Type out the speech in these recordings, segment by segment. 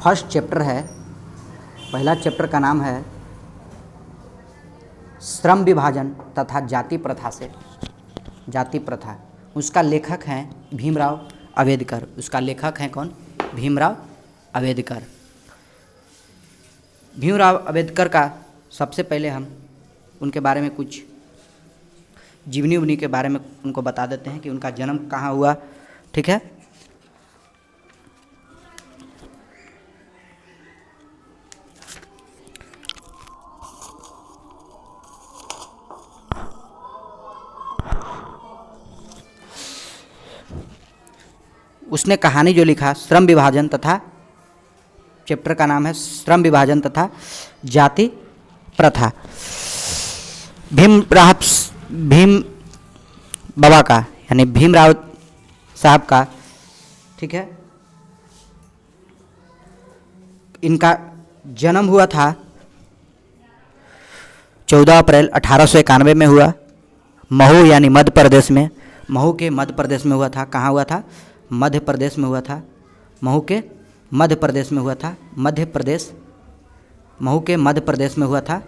First chapter है, पहला chapter का नाम है श्रम विभाजन तथा जाति प्रथा से जाति प्रथा। उसका लेखक हैं भीमराव अंबेडकर। उसका लेखक हैं कौन? भीमराव अंबेडकर। भीमराव अंबेडकर का सबसे पहले हम उनके बारे में कुछ जीवनी उवनी के बारे में उनको बता देते हैं कि उनका जन्म कहाँ हुआ। ठीक है, उसने कहानी जो लिखा श्रम विभाजन तथा, चैप्टर का नाम है श्रम विभाजन तथा जाति प्रथा। भीम बाबा का यानी भीमराव साहब का, ठीक है, इनका जन्म हुआ था 14 अप्रैल 1891 में हुआ, महू यानी मध्य प्रदेश में। महू के मध्य प्रदेश में हुआ था। कहाँ हुआ था? मध्य प्रदेश में हुआ था। महू के मध्य प्रदेश में हुआ था। मध्य प्रदेश, महू के मध्य प्रदेश में हुआ था।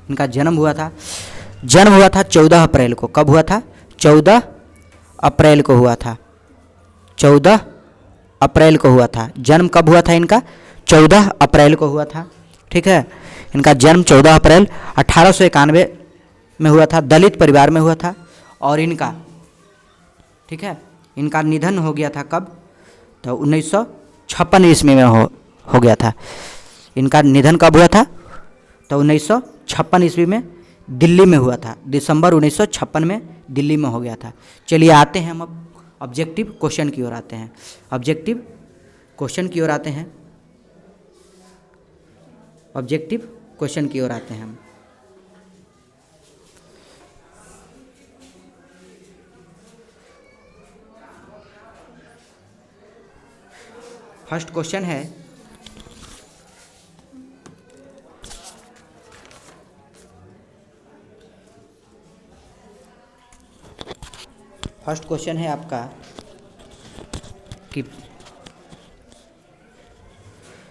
इनका जन्म हुआ था 14 अप्रैल को। कब हुआ था? 14 अप्रैल को हुआ था। 14 अप्रैल को हुआ था। जन्म कब हुआ था इनका? 14 अप्रैल को हुआ था। ठीक है, इनका जन्म 14 अप्रैल 1891 में हुआ था। दलित परिवार में हुआ था। और इनका, ठीक है, इनका निधन हो गया था कब? तो 1956 ईस्वी में हो गया था। इनका निधन कब हुआ था? तो 1956 ईस्वी में दिल्ली में हुआ था। दिसंबर 1956 में दिल्ली में हो गया था। चलिए आते हैं हम अब ऑब्जेक्टिव क्वेश्चन की ओर आते हैं। ऑब्जेक्टिव क्वेश्चन की ओर आते हैं। ऑब्जेक्टिव क्वेश्चन की ओर आते हैं हम। फर्स्ट क्वेश्चन है, फर्स्ट क्वेश्चन है आपका कि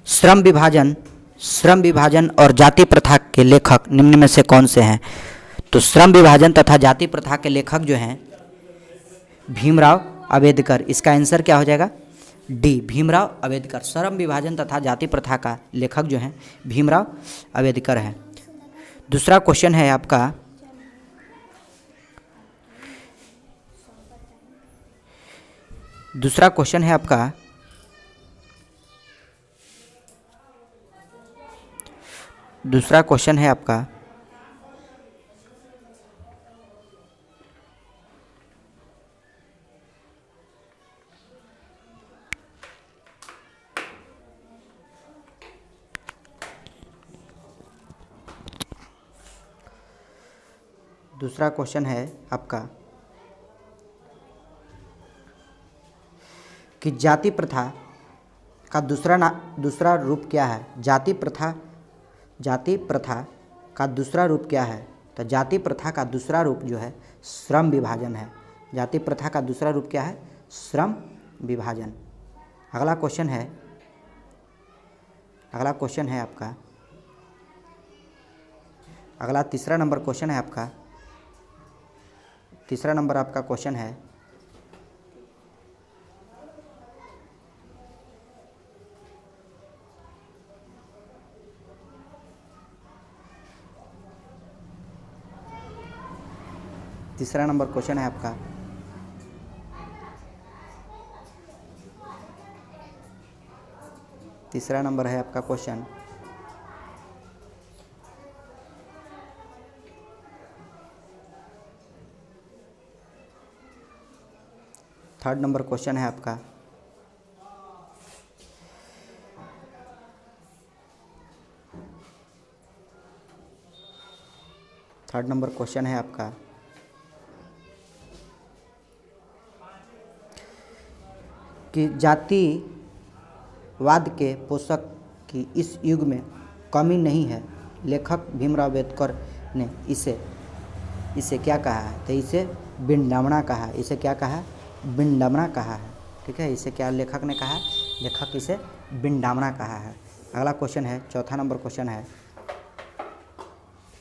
श्रम विभाजन और जाति प्रथा के लेखक निम्न में से कौन से हैं? तो श्रम विभाजन तथा जाति प्रथा के लेखक जो हैं भीमराव अंबेडकर। इसका आंसर क्या हो जाएगा? डी, भीमराव अंबेडकर। श्रम विभाजन तथा जाति प्रथा का लेखक जो हैं भीमराव अंबेडकर हैं। दूसरा क्वेश्चन है आपका, दूसरा क्वेश्चन है आपका दूसरा क्वेश्चन है आपका दूसरा क्वेश्चन है आपका कि जाति प्रथा का दूसरा रूप क्या है? जाति प्रथा का दूसरा रूप क्या है? तो जाति प्रथा का दूसरा रूप जो है श्रम विभाजन है। जाति प्रथा का दूसरा रूप क्या है? श्रम विभाजन। अगला क्वेश्चन है आपका, अगला तीसरा नंबर क्वेश्चन है आपका। तीसरा नंबर आपका क्वेश्चन है तीसरा नंबर क्वेश्चन है आपका तीसरा नंबर है आपका क्वेश्चन थर्ड नंबर क्वेश्चन है आपका थर्ड नंबर क्वेश्चन है आपका कि जातिवाद के पोषक की इस युग में कमी नहीं है। लेखक भीमराव अंबेडकर ने इसे क्या कहा है? तो इसे विडंबना कहा है। इसे क्या कहा है? विडंबना कहा है। ठीक है, इसे क्या लेखक ने कहा? लेखक इसे विडंबना कहा है। अगला क्वेश्चन है, चौथा नंबर क्वेश्चन है,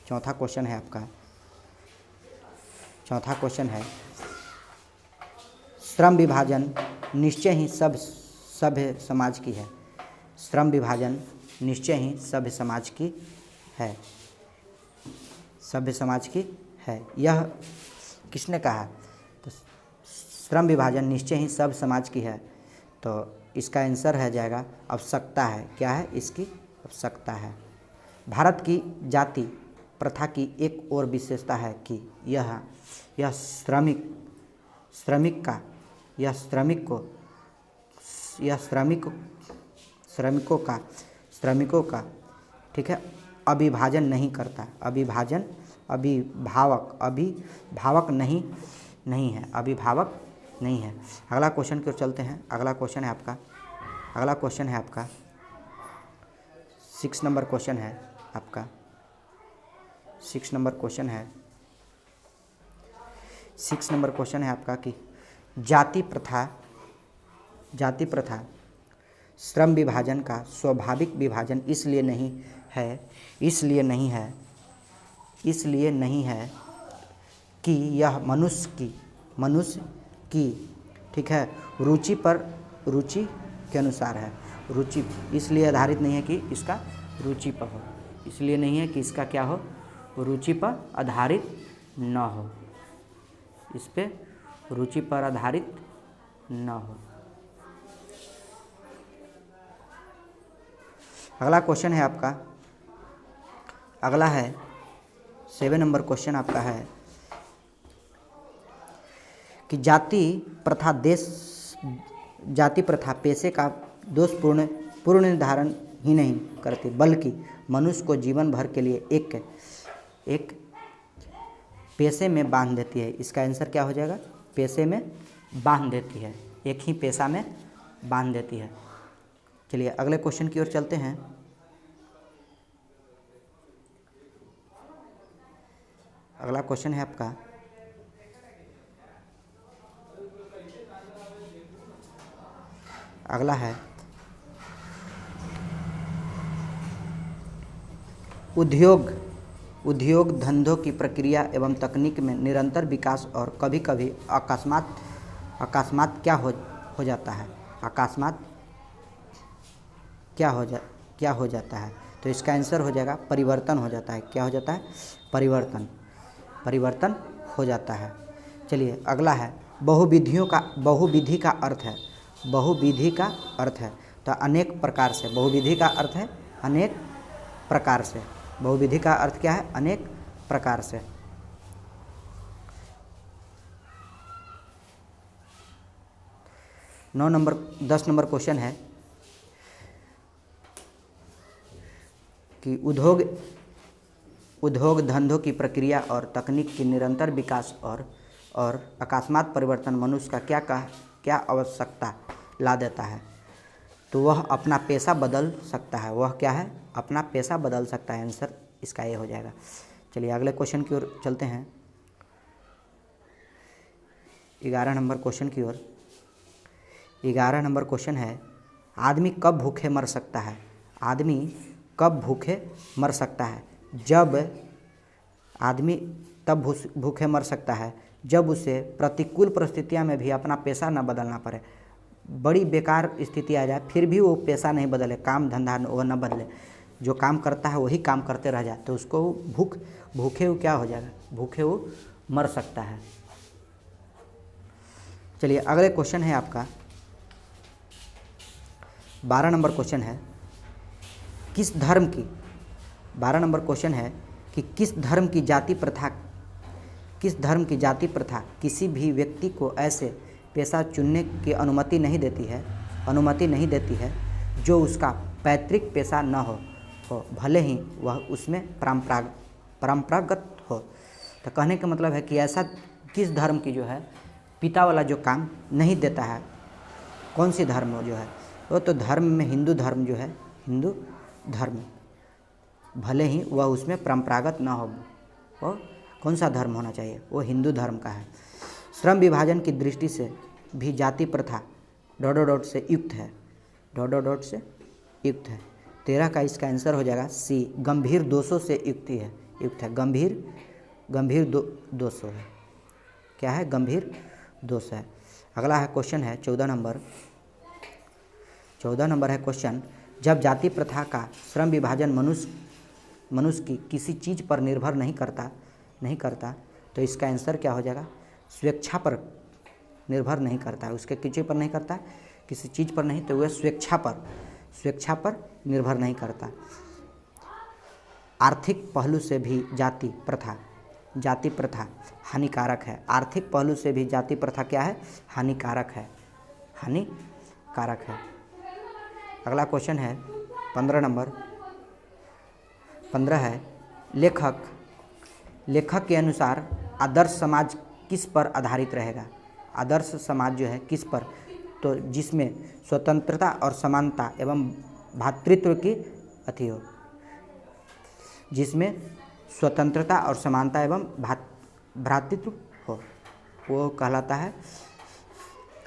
चौथा क्वेश्चन है आपका, चौथा क्वेश्चन है, श्रम विभाजन निश्चय ही सभ्य समाज की है। श्रम विभाजन निश्चय ही सभ्य समाज की है, सभ्य समाज की है। यह किसने कहा? तो श्रम विभाजन निश्चय ही सभ्य समाज की है, तो इसका आंसर है जाएगा आवश्यकता है। क्या है? इसकी आवश्यकता है। भारत की जाति प्रथा की एक और विशेषता है कि यह श्रमिकों का ठीक है अभिभाजन नहीं करता। अभिभावक नहीं है, अभिभावक नहीं है। अगला क्वेश्चन की ओर चलते हैं। अगला क्वेश्चन है आपका 6 नंबर क्वेश्चन है आपका, 6 नंबर क्वेश्चन है आपका कि जाति प्रथा श्रम विभाजन का स्वाभाविक विभाजन इसलिए नहीं है कि यह मनुष्य की ठीक है रुचि के अनुसार है। रुचि इसलिए आधारित नहीं है कि इसका रुचि पर हो, इसलिए नहीं है कि इसका क्या हो, रुचि पर आधारित न हो, इस पे रुचि पर आधारित न हो। अगला क्वेश्चन है आपका, अगला है 7 नंबर क्वेश्चन आपका है कि जाति प्रथा पेशे का दोषपूर्ण निर्धारण ही नहीं करती, बल्कि मनुष्य को जीवन भर के लिए एक पेशे में बांध देती है। इसका आंसर क्या हो जाएगा? पेशे में बांध देती है, एक ही पेशा में बांध देती है। चलिए अगले क्वेश्चन की ओर चलते हैं। अगला क्वेश्चन है आपका अगला है उद्योग धंधों की प्रक्रिया एवं तकनीक में निरंतर विकास और कभी-कभी अकस्मात क्या हो जाता है? अकस्मात क्या हो जाता है? तो इसका आंसर हो जाएगा परिवर्तन हो जाता है। क्या हो जाता है? परिवर्तन हो जाता है। चलिए अगला है बहुविधि का अर्थ है तो अनेक प्रकार से। बहुविधि का अर्थ है अनेक प्रकार से। बहुविधि का अर्थ क्या है? अनेक प्रकार से। नौ नंबर 10 नंबर क्वेश्चन है कि उद्योग धंधों की प्रक्रिया और तकनीक की निरंतर विकास और अकस्मात परिवर्तन मनुष्य का क्या आवश्यकता ला देता है? तो वह अपना पेशा बदल सकता है। वह क्या है? अपना पेशा बदल सकता है। आंसर इसका ये हो जाएगा। चलिए अगले क्वेश्चन की ओर चलते हैं। 11 नंबर क्वेश्चन की ओर। 11 नंबर क्वेश्चन है आदमी कब भूखे मर सकता है? आदमी कब भूखे मर सकता है? जब आदमी तब भूखे मर सकता है जब उसे प्रतिकूल परिस्थितियों में भी अपना पेशा न बदलना पड़े। बड़ी बेकार स्थिति आ जाए फिर भी वो पेशा नहीं बदले, काम धंधा वो न बदले, जो काम करता है वही काम करते रह जाए, तो उसको भूखे वो क्या हो जाएगा? भूखे वो मर सकता है। चलिए अगले क्वेश्चन है आपका 12 नंबर क्वेश्चन है 12 नंबर क्वेश्चन है कि किस धर्म की जाति प्रथा किसी भी व्यक्ति को ऐसे पेशा चुनने की अनुमति नहीं देती है जो उसका पैतृक पेशा न हो, भले ही वह उसमें परंपरागत हो। तो कहने का मतलब है कि ऐसा किस धर्म की जो है पिता वाला जो काम नहीं देता है, कौन सी धर्म जो है वो? तो धर्म में हिंदू धर्म जो है, हिंदू धर्म, भले ही वह उसमें परंपरागत ना हो, वो कौन सा धर्म होना चाहिए? वो हिंदू धर्म का है। श्रम विभाजन की दृष्टि से भी जाति प्रथा ... से युक्त है। डॉट डॉट डॉट से युक्त है। 13 का इसका आंसर हो जाएगा सी, गंभीर दोषों से युक्त है। गंभीर दोषों है, क्या है? गंभीर दोष है। अगला है क्वेश्चन है 14 नंबर है क्वेश्चन, जब जाति प्रथा का श्रम विभाजन मनुष्य की किसी चीज़ पर निर्भर नहीं करता तो इसका आंसर क्या हो जाएगा? स्वेच्छा पर निर्भर नहीं करता है, उसके किसी पर नहीं करता है, किसी चीज़ पर नहीं, तो वह स्वेच्छा पर निर्भर नहीं करता। आर्थिक पहलू से भी जाति प्रथा हानिकारक है। आर्थिक पहलू से भी जाति प्रथा क्या है? हानिकारक है। अगला क्वेश्चन है 15 नंबर। 15 है, लेखक के अनुसार आदर्श समाज किस पर आधारित रहेगा? आदर्श समाज जो है किस पर? तो जिसमें स्वतंत्रता और समानता एवं भ्रातृत्व की अति हो, जिसमें स्वतंत्रता और समानता एवं भ्रातृत्व हो, वो कहलाता है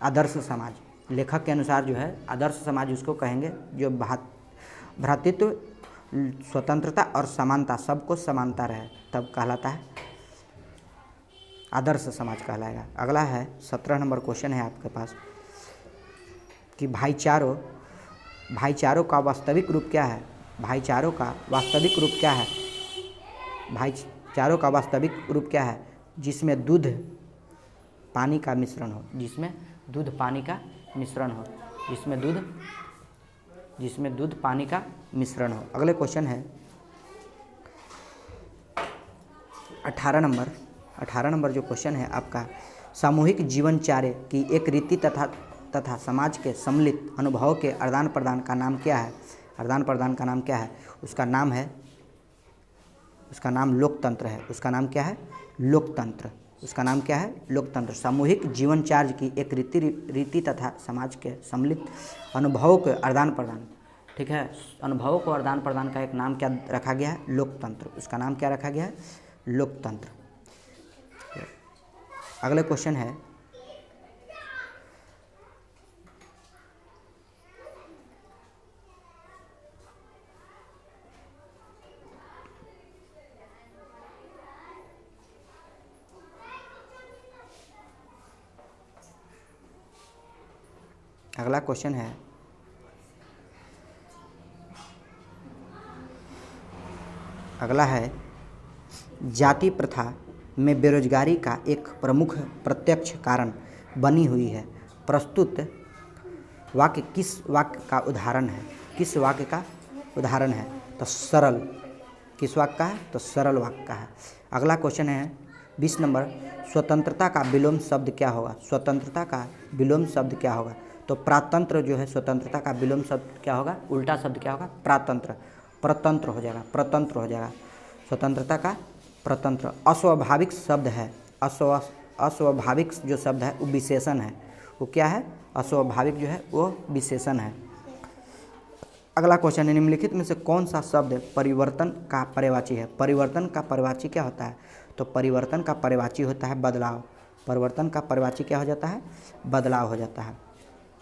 आदर्श समाज। लेखक के अनुसार जो है आदर्श समाज उसको कहेंगे जो भ्रातृत्व, स्वतंत्रता और समानता, सबको समानता रहे, तब कहलाता है आदर्श समाज कहलाएगा। अगला है 17 नंबर क्वेश्चन है आपके पास कि भाईचारों का वास्तविक रूप क्या है? भाईचारों का वास्तविक रूप क्या है? जिसमें दूध पानी का मिश्रण हो, जिसमें दूध पानी का मिश्रण हो। अगले क्वेश्चन है 18 नंबर जो क्वेश्चन है आपका, सामूहिक जीवनचर्या की एक रीति तथा समाज के सम्मिलित अनुभवों के आदान प्रदान का नाम क्या है? उसका नाम लोकतंत्र है। उसका नाम क्या है? लोकतंत्र। सामूहिक जीवनचर्या की एक रीति तथा समाज के सम्मिलित अनुभवों के आदान प्रदान, ठीक है, अनुभवों को आदान प्रदान का एक नाम क्या रखा गया है? लोकतंत्र। उसका नाम क्या रखा गया है? लोकतंत्र। अगले क्वेश्चन है अगला है जाति प्रथा में बेरोजगारी का एक प्रमुख प्रत्यक्ष कारण बनी हुई है। प्रस्तुत वाक्य किस वाक्य का उदाहरण है? तो सरल। किस वाक्य का है? तो सरल वाक्य का है। अगला क्वेश्चन है 20 नंबर, स्वतंत्रता का विलोम शब्द क्या होगा? तो प्रातंत्र जो है, स्वतंत्रता का विलोम शब्द क्या होगा? उल्टा शब्द क्या होगा? प्रतंत्र हो जाएगा। स्वतंत्रता का प्रतंत्र। अस्वाभाविक शब्द है, अस्वाभाविक जो शब्द है वो विशेषण है। वो क्या है? अस्वाभाविक जो है वो विशेषण है। अगला क्वेश्चन है, निम्नलिखित में से कौन सा शब्द परिवर्तन का पर्यायवाची है? परिवर्तन का पर्यायवाची क्या होता है? तो परिवर्तन का पर्यायवाची होता है बदलाव। परिवर्तन का पर्यायवाची क्या हो जाता है? बदलाव हो जाता है।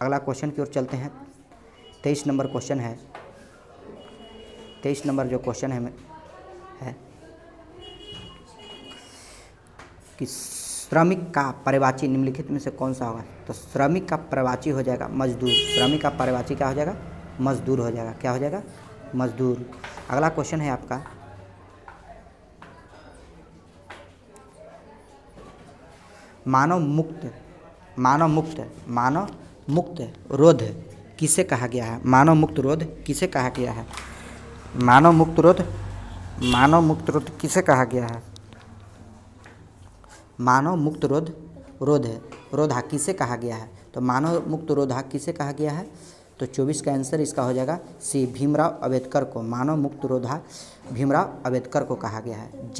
अगला क्वेश्चन की ओर चलते हैं। 23 नंबर क्वेश्चन है। 23 नंबर जो क्वेश्चन है कि श्रमिक का पर्यायवाची निम्नलिखित में से कौन सा होगा? तो श्रमिक का पर्यायवाची हो जाएगा मजदूर। श्रमिक का पर्यायवाची क्या हो जाएगा? मजदूर हो जाएगा। क्या हो जाएगा? मजदूर। अगला क्वेश्चन है आपका मानव मुक्त रोध किसे कहा गया है? मानव मुक्त रोध किसे कहा गया है? मानव मुक्त रोध किसे कहा गया है? मानव मुक्त रोधा किसे कहा गया है? तो मानव मुक्त रोधा किसे कहा गया है? तो 24 का आंसर इसका हो जाएगा सी, भीमराव अंबेडकर को। मानव मुक्त रोधा भीमराव अंबेडकर को कहा गया है।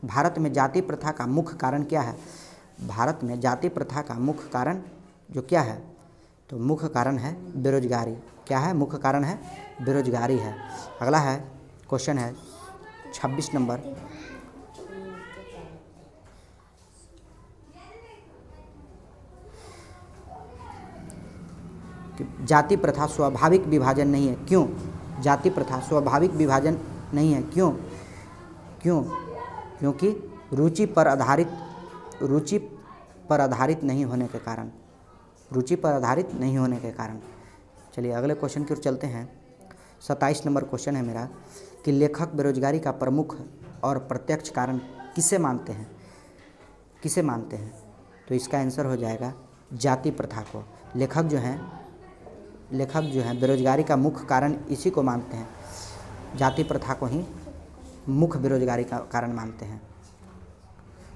भारत में जाति प्रथा का मुख्य कारण क्या है? भारत में जाति प्रथा का मुख्य कारण जो क्या है? तो मुख्य कारण है बेरोजगारी। क्या है? मुख्य कारण है बेरोजगारी है। अगला है क्वेश्चन है 26 नंबर कि जाति प्रथा स्वाभाविक विभाजन नहीं है, क्यों? जाति प्रथा स्वाभाविक विभाजन नहीं है, क्यों? क्योंकि रुचि पर आधारित नहीं होने के कारण, रुचि पर आधारित नहीं होने के कारण। चलिए अगले क्वेश्चन की ओर चलते हैं। 27 नंबर क्वेश्चन है मेरा कि लेखक बेरोजगारी का प्रमुख और प्रत्यक्ष कारण किसे मानते हैं? किसे मानते हैं? तो इसका आंसर हो जाएगा जाति प्रथा को। लेखक जो हैं बेरोजगारी का मुख्य कारण इसी को मानते हैं, जाति प्रथा को ही मुख्य बेरोजगारी का कारण मानते हैं।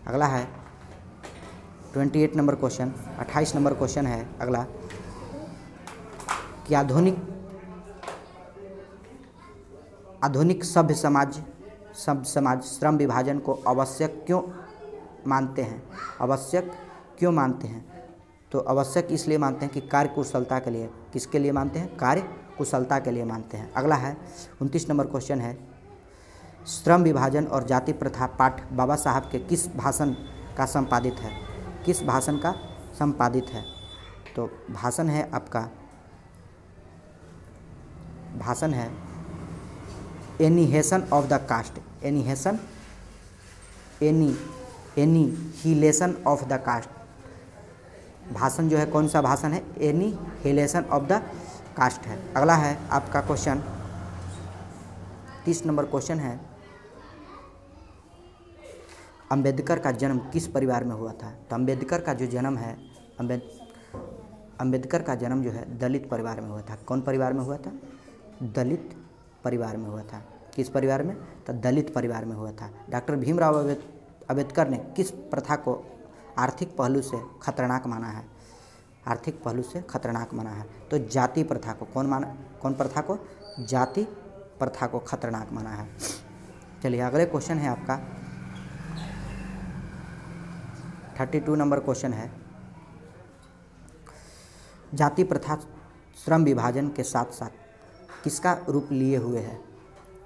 अगला है 28 नंबर क्वेश्चन, 28 नंबर क्वेश्चन है अगला कि आधुनिक सभ्य समाज श्रम विभाजन को आवश्यक क्यों मानते हैं? आवश्यक क्यों मानते हैं? तो आवश्यक इसलिए मानते हैं कि कार्य कुशलता के लिए। किसके लिए मानते हैं? कार्य कुशलता के लिए मानते हैं। अगला है 29 नंबर क्वेश्चन है श्रम विभाजन और जाति प्रथा पाठ बाबा साहब के किस भाषण का संपादित है? किस भाषण का संपादित है? तो भाषण है आपका, भाषण है annihilation of the caste, annihilation of the caste. भाषण जो है कौन सा भाषण है? एनिहिलेशन ऑफ द कास्ट है। अगला है आपका क्वेश्चन 30 नंबर क्वेश्चन है अंबेडकर का जन्म किस परिवार में हुआ था? तो अंबेडकर का जो जन्म है, अंबेडकर का जन्म जो है दलित परिवार में हुआ था। कौन परिवार में हुआ था? दलित परिवार में हुआ था। किस परिवार में? तो दलित परिवार में हुआ था। डॉक्टर भीमराव अंबेडकर ने किस प्रथा को आर्थिक पहलू से खतरनाक माना है? आर्थिक पहलू से खतरनाक माना है। तो जाति प्रथा को कौन प्रथा को? जाति प्रथा को खतरनाक माना है। चलिए अगले क्वेश्चन है आपका 32 नंबर क्वेश्चन है जाति प्रथा श्रम विभाजन के साथ साथ किसका रूप लिए हुए है?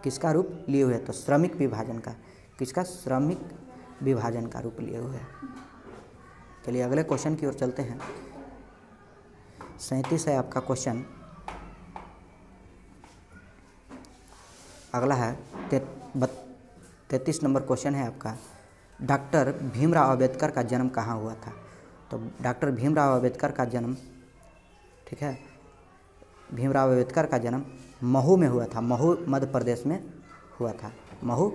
किसका रूप लिए हुए है? तो श्रमिक विभाजन का। किसका? श्रमिक विभाजन का रूप लिए हुए है। चलिए अगले क्वेश्चन की ओर चलते हैं। 37 है आपका क्वेश्चन। अगला है 33 नंबर क्वेश्चन है आपका डॉक्टर भीमराव अंबेडकर का जन्म कहाँ हुआ था? तो डॉक्टर भीमराव अंबेडकर का जन्म, ठीक है, भीमराव अंबेडकर का जन्म महू में हुआ था। महू मध्य प्रदेश में हुआ था। महू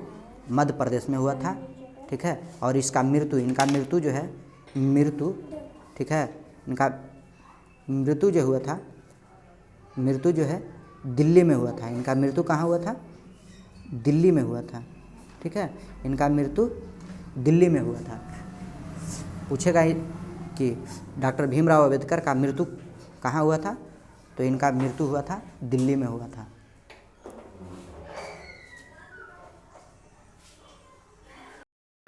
मध्य प्रदेश में हुआ था, ठीक है। और इनका मृत्यु जो है, ठीक है, इनका मृत्यु जो हुआ था, मृत्यु जो है दिल्ली में हुआ था। इनका मृत्यु कहाँ हुआ था? दिल्ली में हुआ था, ठीक है। इनका मृत्यु दिल्ली में हुआ था। पूछेगा कि डॉक्टर भीमराव अंबेडकर का मृत्यु कहाँ हुआ था? तो इनका मृत्यु हुआ था दिल्ली में हुआ था।